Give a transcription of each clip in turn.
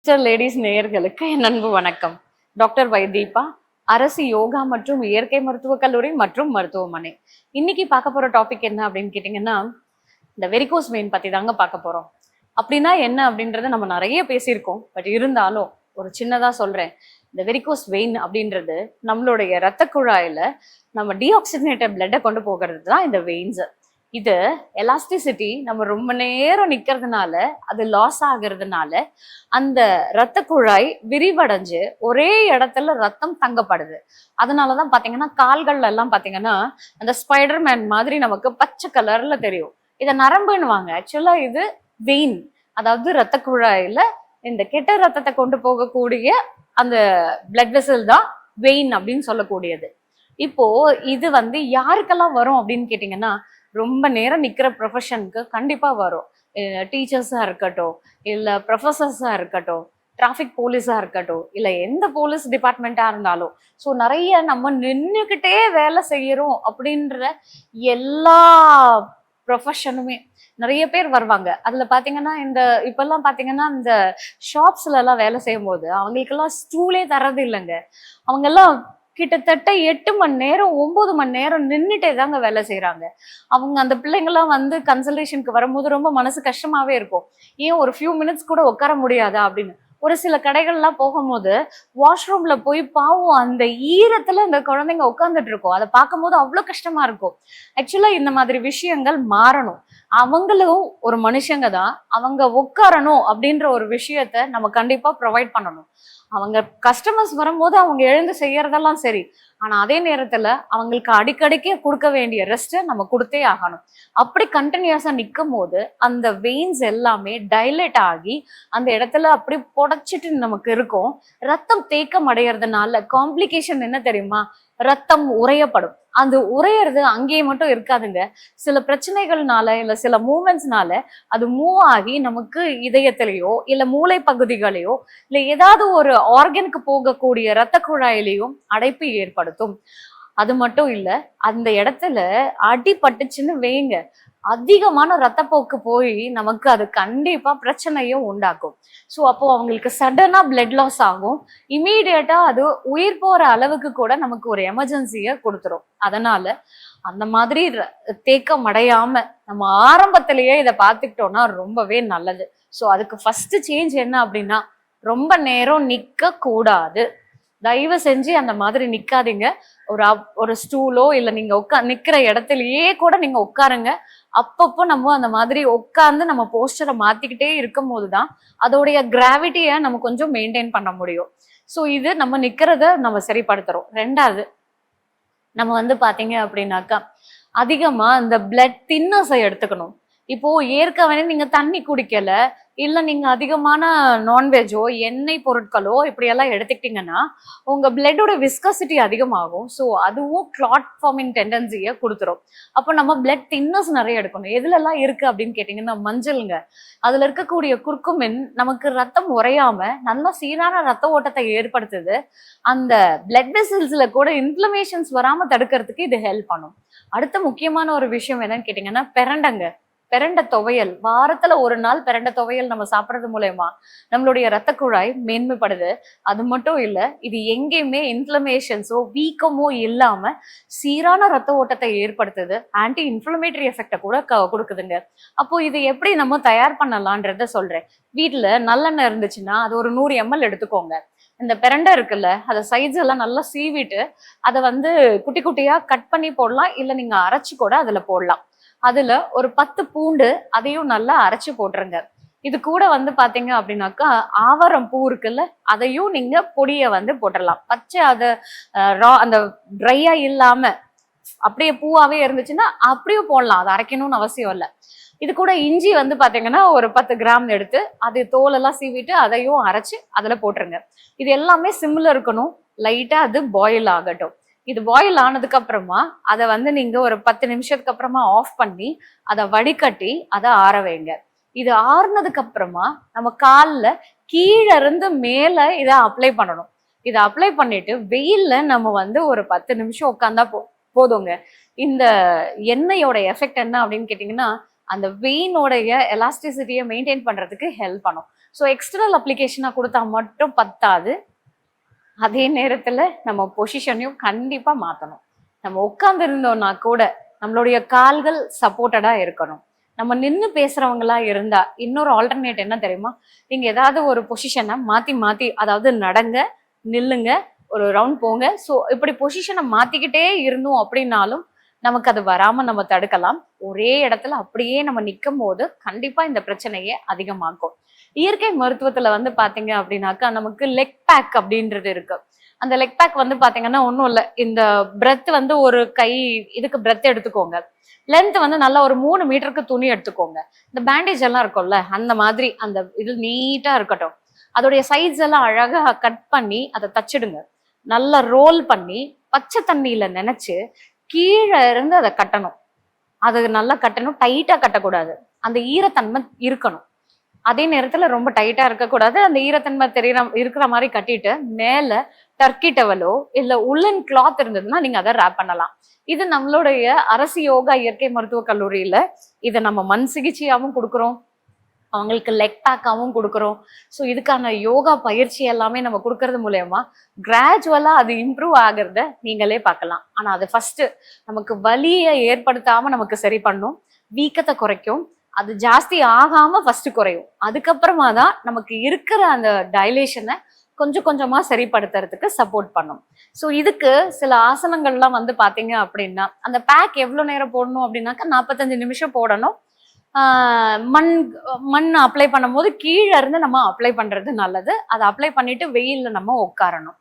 Mister ladies நேயர்களுக்கு என் அன்பு வணக்கம். டாக்டர் வைதீபா, அரசு யோகா மற்றும் இயற்கை மருத்துவக் கல்லூரி மற்றும் மருத்துவமனை. இன்னைக்கு பார்க்க போற டாபிக் என்ன அப்படின்னு கேட்டீங்கன்னா, இந்த வெரிகோஸ் வெயின் பத்தி தாங்க பார்க்க போறோம். அப்படின்னா என்ன அப்படின்றத நம்ம நிறைய பேசியிருக்கோம். பட் இருந்தாலும் ஒரு சின்னதா சொல்றேன். இந்த வெரிகோஸ் வெயின் அப்படின்றது நம்மளுடைய இரத்த குழாயில நம்ம டீஆக்சிஜனேட்டட் பிளட்டை கொண்டு போகிறது தான் இந்த வெயின்ஸ். இது எலாஸ்டிசிட்டி நம்ம ரொம்ப நேரம் நிக்கிறதுனால அது லாஸ் ஆகுறதுனால அந்த இரத்த குழாய் விரிவடைஞ்சு ஒரே இடத்துல ரத்தம் தங்கப்படுது. அதனாலதான் பாத்தீங்கன்னா கால்கள்ல எல்லாம் பாத்தீங்கன்னா அந்த ஸ்பைடர் மேன் மாதிரி நமக்கு பச்சை கலர்ல தெரியும். இதை நரம்புன்னுவாங்க. ஆக்சுவலா இது வெயின், அதாவது இரத்த குழாயில இந்த கெட்ட ரத்தத்தை கொண்டு போகக்கூடிய அந்த பிளட் வெசல் தான் வெயின் அப்படின்னு சொல்லக்கூடியது. இப்போ இது யாருக்கெல்லாம் வரும் அப்படின்னு கேட்டீங்கன்னா, ரொம்ப நேரம் நிக்கிற ப்ரொஃபஷனுக்கு கண்டிப்பா வரும். டீச்சர்ஸா இருக்கட்டும், இல்ல ப்ரொஃபசர்ஸா இருக்கட்டும், டிராஃபிக் போலீஸா இருக்கட்டும், இல்ல எந்த போலீஸ் டிபார்ட்மெண்ட்டா இருந்தாலும். ஸோ நிறைய நம்ம நின்றுக்கிட்டே வேலை செய்யறோம் அப்படின்ற எல்லா ப்ரொஃபஷனுமே நிறைய பேர் வருவாங்க. அதுல பாத்தீங்கன்னா இப்பெல்லாம் பாத்தீங்கன்னா இந்த ஷாப்ஸ்ல எல்லாம் வேலை செய்யும் போது அவங்களுக்கெல்லாம் ஸ்டூலே தர்றது இல்லைங்க. அவங்க எல்லாம் கிட்டத்தட்ட 8 மணி நேரம் 9 மணி நேரம் நின்றுட்டே தாங்க வேலை செய்யறாங்க. அவங்க அந்த பிள்ளைங்கெல்லாம் கன்சல்டேஷனுக்கு வரும்போது ரொம்ப மனசு கஷ்டமாவே இருக்கும். ஏன் ஒரு ஃபியூ மினிட்ஸ் கூட உட்கார முடியாதா அப்படின்னு. ஒரு சில கடைகள்லாம் போகும்போது வாஷ்ரூம்ல போய் பாவம் அந்த ஈரத்துல இந்த குழந்தைங்க உட்காந்துட்டு இருக்கும். அதை பார்க்கும்போது அவ்வளவு கஷ்டமா இருக்கும். ஆக்சுவலா இந்த மாதிரி விஷயங்கள் மாறணும். அவங்களும் ஒரு மனுஷங்க தான். அவங்க உட்காரணும் அப்படின்ற ஒரு விஷயத்த நம்ம கண்டிப்பா ப்ரொவைட் பண்ணணும். அவங்க கஸ்டமர்ஸ் வரும்போது அவங்க எழுந்து செய்யறதெல்லாம் சரி, ஆனா அதே நேரத்துல அவங்களுக்கு அடிக்கடிக்கே கொடுக்க வேண்டிய ரெஸ்ட்டை நம்ம கொடுத்தே ஆகணும். அப்படி கண்டினியூஸா நிற்கும் போது அந்த வெயின்ஸ் எல்லாமே டைலேட் ஆகி அந்த இடத்துல அப்படி புடைச்சிட்டு நமக்கு இருக்கும். ரத்தம் தேக்கம் அடைகிறதுனால காம்ப்ளிகேஷன் என்ன தெரியுமா? ரத்தம் உறையப்படும். அந்த உறையிறது அங்கேயே மட்டும் இருக்காதுங்க. சில பிரச்சனைகள்னால இல்ல சில மூமெண்ட்ஸ்னால அது மூவ் ஆகி நமக்கு இதயத்திலேயோ இல்ல மூளை பகுதிகளையோ இல்ல ஏதாவது ஒரு ஆர்கனுக்கு போகக்கூடிய இரத்த குழாயிலையும் அடைப்பு ஏற்படுத்தும். அது மட்டும் இல்ல, அந்த இடத்துல அடிபட்டுச்சுன்னு வைங்க, அதிகமான ரத்தப்போக்கு போய் நமக்கு அது கண்டிப்பா பிரச்சனையும் உண்டாக்கும். ஸோ அப்போ அவங்களுக்கு சடனா பிளட் லாஸ் ஆகும். இமீடியட்டா அது உயிர் போற அளவுக்கு கூட நமக்கு ஒரு எமர்ஜென்சியை கொடுத்துரும். அதனால அந்த மாதிரி தேக்கம் அடையாம நம்ம ஆரம்பத்திலேயே இதை பார்த்துக்கிட்டோம்னா ரொம்பவே நல்லது. ஸோ அதுக்கு ஃபர்ஸ்ட் சேஞ்ச் என்ன அப்படின்னா, ரொம்ப நேரம் நிக்க கூடாது. தயவு செஞ்சு அந்த மாதிரி நிக்காதீங்க. ஒரு ஸ்டூலோ இல்ல நீங்க நிக்கிற இடத்துலயே கூட நீங்க உட்காருங்க. அப்பப்போ நம்ம அந்த மாதிரி உட்கார்ந்து நம்ம போஸ்டரை மாத்திக்கிட்டே இருக்கும் போதுதான் அதோடைய கிராவிட்டியை நம்ம கொஞ்சம் மெயின்டைன் பண்ண முடியும். ஸோ இது நம்ம நிக்கிறத நம்ம சரிப்படுத்துறோம். ரெண்டாவது, நம்ம பாத்தீங்க அப்படின்னாக்கா அதிகமா இந்த பிளட் தின்னர்ஸை எடுத்துக்கணும். இப்போ ஏற்கனவே நீங்க தண்ணி குடிக்கல, இல்ல நீங்க அதிகமான நான்வெஜ்ஜோ எண்ணெய் பொருட்களோ இப்படியெல்லாம் எடுத்துக்கிட்டீங்கன்னா உங்க பிளட்டோட விஸ்கசிட்டி அதிகமாகும். ஸோ அதுவும் கிளாட் ஃபார்மிங் டெண்டன்சியை கொடுத்துரும். அப்போ நம்ம பிளட் தின்னர்ஸ் நிறைய எடுக்கணும். எதுல எல்லாம் இருக்கு அப்படின்னு கேட்டீங்கன்னா, மஞ்சள்ங்க. அதுல இருக்கக்கூடிய குர்குமின் நமக்கு ரத்தம் உறையாம நல்ல சீரான ரத்த ஓட்டத்தை ஏற்படுத்துது. அந்த பிளட் வெசல்ஸ்ல கூட இன்ஃப்ளமேஷன்ஸ் வராம தடுக்கிறதுக்கு இது ஹெல்ப் பண்ணும். அடுத்த முக்கியமான ஒரு விஷயம் என்னன்னு கேட்டீங்கன்னா, பெரண்டங்க. பெரண்டை துவையல், வாரத்துல ஒரு நாள் பெரண்டை துவையல் நம்ம சாப்பிட்றது மூலயமா நம்மளுடைய ரத்த குழாய் மேன்மைப்படுது. அது மட்டும் இல்ல, இது எங்கேயுமே இன்ஃப்ளமேஷன்ஸோ வீக்கமோ இல்லாம சீரான ரத்த ஓட்டத்தை ஏற்படுத்துது. ஆன்டி இன்ஃப்ளமேட்டரி எஃபெக்டை கூட கொடுக்குதுங்க. அப்போ இது எப்படி நம்ம தயார் பண்ணலான்றத சொல்றேன். வீட்டுல நல்லெண்ணெய் இருந்துச்சுன்னா அது ஒரு 100 ml எடுத்துக்கோங்க. இந்த பெரண்டை இருக்குல்ல, அதை சைட்ஸ் எல்லாம் நல்லா சீவிட்டு அதை குட்டி குட்டியா கட் பண்ணி போடலாம். இல்ல நீங்க அரைச்சு கூட அதுல போடலாம். அதுல ஒரு 10 பூண்டு அதையும் நல்லா அரைச்சு போட்டுருங்க. இது கூட பாத்தீங்க அப்படின்னாக்கா ஆவரம் பூ இருக்குல்ல, அதையும் நீங்க பொடியை போட்டுடலாம். பச்சை அதை அந்த ட்ரையா இல்லாம அப்படியே பூவாவே இருந்துச்சுன்னா அப்படியே போடலாம். அதை அரைக்கணும்னு அவசியம் இல்லை. இது கூட இஞ்சி பாத்தீங்கன்னா ஒரு 10 கிராம் எடுத்து அது தோலெல்லாம் சீவிட்டு அதையும் அரைச்சு அதுல போட்டுருங்க. இது எல்லாமே சிம்ல இருக்கணும். லைட்டா அது பாயில் ஆகட்டும். இது பாயில் ஆனதுக்கு அப்புறமா அதை நீங்க ஒரு 10 நிமிஷத்துக்கு அப்புறமா ஆஃப் பண்ணி அதை வடிகட்டி அதை ஆற வைங்க. இது ஆறுனதுக்கு அப்புறமா நம்ம காலில் கீழே இருந்து மேல இதை அப்ளை பண்ணணும். இதை அப்ளை பண்ணிட்டு வெயில்ல நம்ம ஒரு 10 நிமிஷம் உட்காந்தா போதுங்க. இந்த எண்ணெயோட எஃபெக்ட் என்ன அப்படின்னு கேட்டீங்கன்னா, அந்த வெயினோடைய எலாஸ்டிசிட்டியை மெயின்டைன் பண்றதுக்கு ஹெல்ப் பண்ணும். ஸோ எக்ஸ்டர்னல் அப்ளிகேஷனாக கொடுத்தா மட்டும் பத்தாது, அதே நேரத்துல நம்ம பொசிஷனையும் கண்டிப்பா மாத்தணும். நம்ம உட்கார்ந்து இருந்தோம்னா கூட நம்மளுடைய கால்கள் சப்போர்ட்டடா இருக்கணும். நம்ம நின்று பேசுறவங்களா இருந்தா இன்னொரு ஆல்டர்னேட் என்ன தெரியுமா, நீங்க ஏதாவது ஒரு பொசிஷனை மாத்தி மாத்தி, அதாவது நடங்க, நில்லுங்க, ஒரு ரவுண்ட் போங்க. ஸோ இப்படி பொசிஷனை மாத்திக்கிட்டே இருந்தோம் அப்படின்னாலும் நமக்கு அது வராம நம்ம தடுக்கலாம். ஒரே இடத்துல அப்படியே நம்ம நிற்கும் போது கண்டிப்பா இந்த பிரச்சனையே அதிகமாக்கும். இயற்கை மருத்துவத்துல வந்து பாத்தீங்க அப்படின்னாக்கா நமக்கு லெக் பேக் அப்படின்றது இருக்கு. அந்த லெக் பேக் வந்து பாத்தீங்கன்னா ஒன்றும் இல்லை, இந்த பிரெத் வந்து ஒரு கை இதுக்கு பிரெத் எடுத்துக்கோங்க. லென்த் வந்து நல்லா ஒரு 3 மீட்டருக்கு துணி எடுத்துக்கோங்க. இந்த பேண்டேஜ் எல்லாம் இருக்கும்ல அந்த மாதிரி அந்த இது நீட்டா இருக்கட்டும். அதோடைய சைட்ஸ் எல்லாம் அழகா கட் பண்ணி அதை தச்சிடுங்க. நல்லா ரோல் பண்ணி பச்சை தண்ணியில நினைச்சு கீழே இருந்து அதை கட்டணும். அது நல்லா கட்டணும், டைட்டா கட்டக்கூடாது. அந்த ஈரத்தன்மை இருக்கணும். அதே நேரத்துல ரொம்ப டைட்டா இருக்கக்கூடாது. அந்த ஈரத்தன்மை இருக்கிற மாதிரி கட்டிட்டு மேல டர்க்கி டவலோ இல்ல உள்ளன் கிளாத் இருந்ததுன்னா நீங்க அதை ரேப் பண்ணலாம். இது நம்மளுடைய அரசு யோகா இயற்கை மருத்துவக் கல்லூரியில இதை நம்ம மண் சிகிச்சையாவும் கொடுக்குறோம், அவங்களுக்கு லெக் பேக்காவும் கொடுக்குறோம். ஸோ இதுக்கான யோகா பயிற்சி எல்லாமே நம்ம கொடுக்கறது மூலயமா கிராஜுவலா அது இம்ப்ரூவ் ஆகிறத நீங்களே பார்க்கலாம். ஆனா அது ஃபர்ஸ்ட் நமக்கு வலியை ஏற்படுத்தாம நமக்கு சரி பண்ணும், வீக்கத்தை குறைக்கும். அது ஜாஸ்தி ஆகாம ஃபர்ஸ்ட் குறையும். அதுக்கப்புறமா தான் நமக்கு இருக்கிற அந்த டைலேஷனை கொஞ்சம் கொஞ்சமா சரிப்படுத்துறதுக்கு சப்போர்ட் பண்ணும். ஸோ இதுக்கு சில ஆசனங்கள்லாம் வந்து பாத்தீங்க அப்படின்னா அந்த பேக் எவ்வளவு நேரம் போடணும் அப்படின்னாக்கா 45 நிமிஷம் போடணும். மண் மண் அப்ளை பண்ணும்போது கீழே இருந்து நம்ம அப்ளை பண்றது நல்லது. அதை அப்ளை பண்ணிட்டு வெயில்ல நம்ம உட்காரணும்.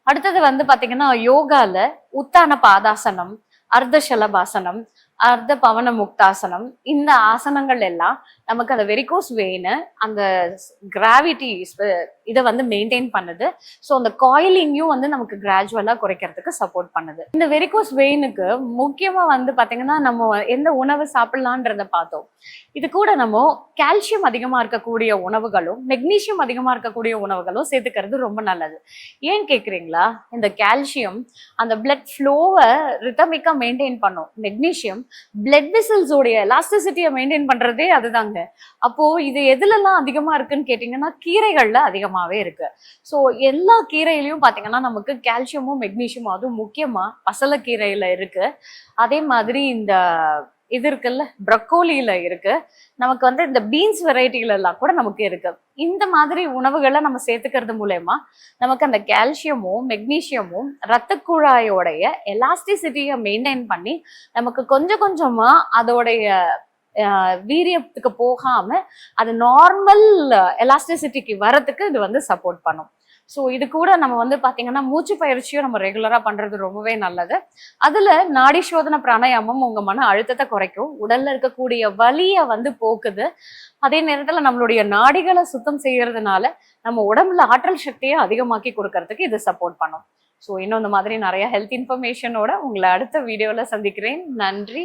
அடுத்தது வந்து பாத்தீங்கன்னா யோகால உத்தான பாதாசனம், அர்த்தசலபாசனம், அர்த்த பவன முக்தாசனம், இந்த ஆசனங்கள் எல்லாம் நமக்கு அந்த வெரிகோஸ் வெயின் அந்த கிராவிட்டி இதை வந்து மெயின்டைன் பண்ணுது. ஸோ அந்த காயிலிங்கும் வந்து நமக்கு கிராஜுவலா குறைக்கிறதுக்கு சப்போர்ட் பண்ணுது. இந்த வெரிகோஸ் வெயினுக்கு முக்கியமா வந்து பாத்தீங்கன்னா நம்ம எந்த உணவு சாப்பிடலான்றத பார்த்தோம். இது கூட நம்ம கால்சியம் அதிகமா இருக்கக்கூடிய உணவுகளும் மெக்னீசியம் அதிகமா இருக்கக்கூடிய உணவுகளும் சேர்த்துக்கிறது ரொம்ப நல்லது. ஏன் கேக்குறீங்களா? இந்த கால்சியம் அந்த பிளட் ஃப்ளோவை ரிதமிக்கா மெயின்டைன் பண்ணும். மெக்னீசியம் பிளட் வெசல்ஸோடைய எலாஸ்டிசிட்டியை மெயின்டைன் பண்றதே அதுதாங்க. அப்போ இது எதுலலாம் அதிகமா இருக்குன்னு கேட்டீங்கன்னா கீரைகள்ல அதிகமாவே இருக்கு. ஸோ எல்லா கீரையிலையும் பாத்தீங்கன்னா நமக்கு கால்சியமும் மெக்னீசியமும், அதுவும் முக்கியமா பசலைக்கீரையில இருக்கு. அதே மாதிரி இந்த இது இருக்குல்ல ப்ரக்கோலியில இருக்கு. நமக்கு வந்து இந்த பீன்ஸ் வெரைட்டிகள் எல்லாம் கூட நமக்கு இருக்கு. இந்த மாதிரி உணவுகளை நம்ம சேர்த்துக்கிறது மூலயமா நமக்கு அந்த கால்சியமும் மெக்னீசியமும் ரத்த குழாயோடைய எலாஸ்டிசிட்டியை மெயின்டைன் பண்ணி நமக்கு கொஞ்சம் கொஞ்சமா அதோடைய வீரியத்துக்கு போகாம அது நார்மல் எலாஸ்டிசிட்டிக்கு வரதுக்கு இது வந்து சப்போர்ட் பண்ணும். ஸோ இது கூட நம்ம வந்து பாத்தீங்கன்னா மூச்சு பயிற்சியும் நம்ம ரெகுலரா பண்றது ரொம்பவே நல்லது. அதுல நாடி சோதனை பிராணாயாமம் உங்க மன அழுத்தத்தை குறைக்கும், உடல்ல இருக்கக்கூடிய வலியை வந்து போக்குது. அதே நேரத்துல நம்மளுடைய நாடிகளை சுத்தம் செய்யறதுனால நம்ம உடம்புல ஆற்றல் சக்தியை அதிகமாக்கி கொடுக்கறதுக்கு இது சப்போர்ட் பண்ணும். ஸோ இன்னும் இந்த மாதிரி நிறைய ஹெல்த் இன்ஃபர்மேஷனோட உங்களை அடுத்த வீடியோல சந்திக்கிறேன். நன்றி.